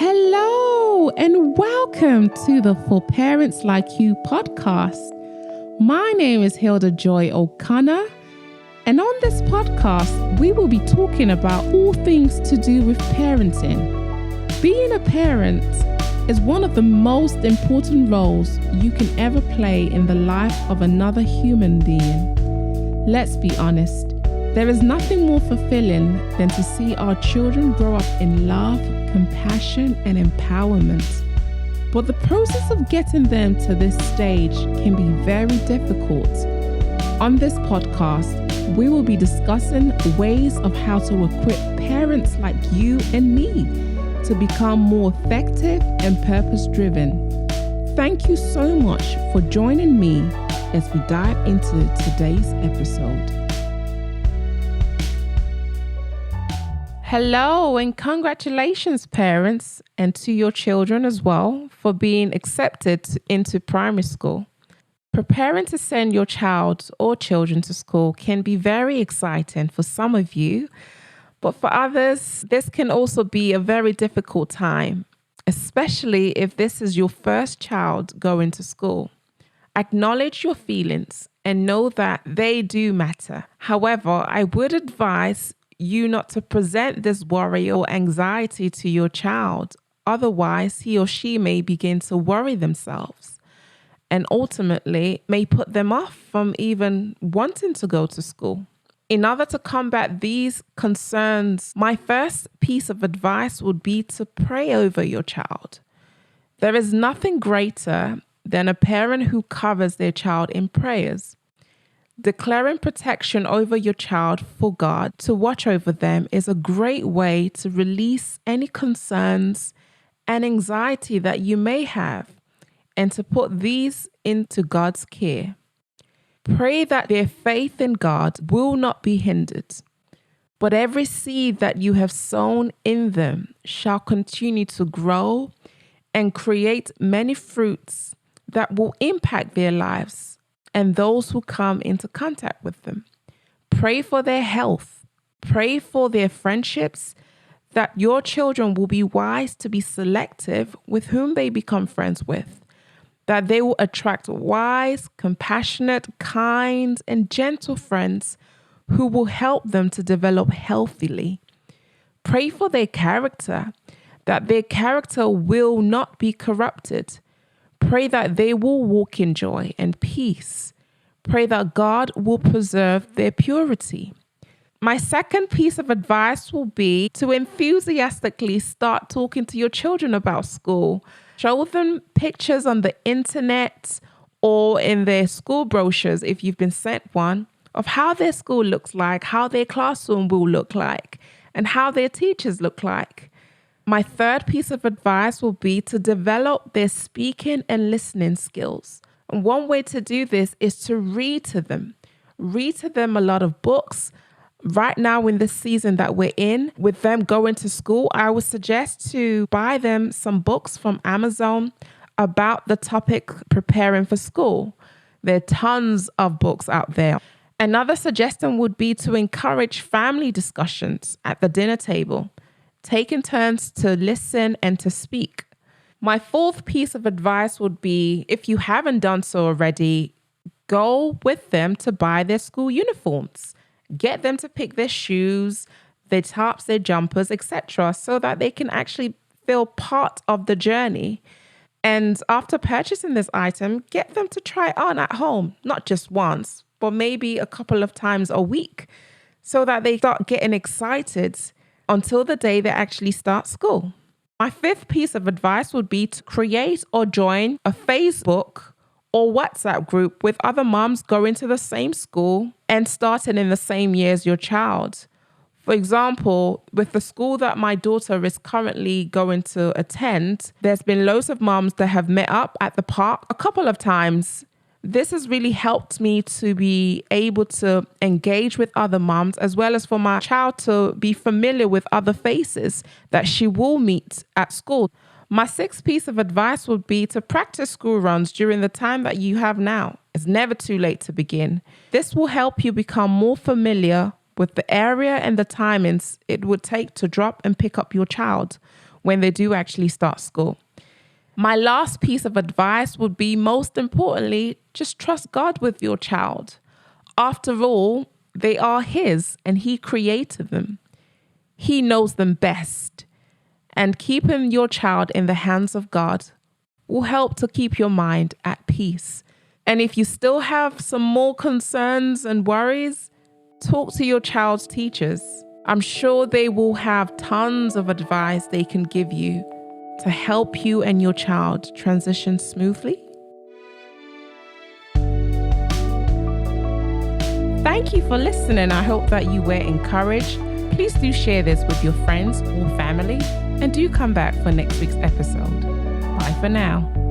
Hello and welcome to the For Parents Like You podcast. My name is Hilda-Joy O'Connor, and on this podcast, we will be talking about all things to do with parenting. Being a parent is one of the most important roles you can ever play in the life of another human being. Let's be honest, there is nothing more fulfilling than to see our children grow up in love, compassion, and empowerment. But the process of getting them to this stage can be very difficult. On this podcast, we will be discussing ways of how to equip parents like you and me to become more effective and purpose-driven. Thank you so much for joining me as we dive into today's episode. Hello and congratulations, parents, and to your children as well for being accepted into primary school. Preparing to send your child or children to school can be very exciting for some of you, but for others, this can also be a very difficult time, especially if this is your first child going to school. Acknowledge your feelings and know that they do matter. However, I would advise you not to present this worry or anxiety to your child. Otherwise, he or she may begin to worry themselves and ultimately may put them off from even wanting to go to school. In order to combat these concerns, my first piece of advice would be to pray over your child. There is nothing greater than a parent who covers their child in prayers. Declaring protection over your child for God to watch over them is a great way to release any concerns and anxiety that you may have and to put these into God's care. Pray that their faith in God will not be hindered, but every seed that you have sown in them shall continue to grow and create many fruits that will impact their lives and those who come into contact with them. Pray for their health. Pray for their friendships, that your children will be wise to be selective with whom they become friends with, that they will attract wise, compassionate, kind, and gentle friends who will help them to develop healthily. Pray for their character, that their character will not be corrupted. Pray that they will walk in joy and peace. Pray that God will preserve their purity. My second piece of advice will be to enthusiastically start talking to your children about school. Show them pictures on the internet or in their school brochures, if you've been sent one, of how their school looks like, how their classroom will look like, and how their teachers look like. My third piece of advice will be to develop their speaking and listening skills. And one way to do this is to read to them. Read to them a lot of books. Right now in this season that we're in, with them going to school, I would suggest to buy them some books from Amazon about the topic preparing for school. There are tons of books out there. Another suggestion would be to encourage family discussions at the dinner table, taking turns to listen and to speak. My fourth piece of advice would be, if you haven't done so already, go with them to buy their school uniforms. Get them to pick their shoes, their tops, their jumpers, etc., so that they can actually feel part of the journey. And after purchasing this item, get them to try it on at home, not just once, but maybe a couple of times a week, so that they start getting excited until the day they actually start school. My fifth piece of advice would be to create or join a Facebook or WhatsApp group with other moms going to the same school and starting in the same year as your child. For example, with the school that my daughter is currently going to attend, there's been loads of moms that have met up at the park a couple of times. This has really helped me to be able to engage with other moms, as well as for my child to be familiar with other faces that she will meet at school. My sixth piece of advice would be to practice school runs during the time that you have now. It's never too late to begin. This will help you become more familiar with the area and the timings it would take to drop and pick up your child. when they do actually start school. My last piece of advice would be, most importantly, just trust God with your child. After all, they are His and He created them. He knows them best. And keeping your child in the hands of God will help to keep your mind at peace. And if you still have some more concerns and worries, talk to your child's teachers. I'm sure they will have tons of advice they can give you to help you and your child transition smoothly. Thank you for listening. I hope that you were encouraged. Please do share this with your friends or family, and do come back for next week's episode. Bye for now.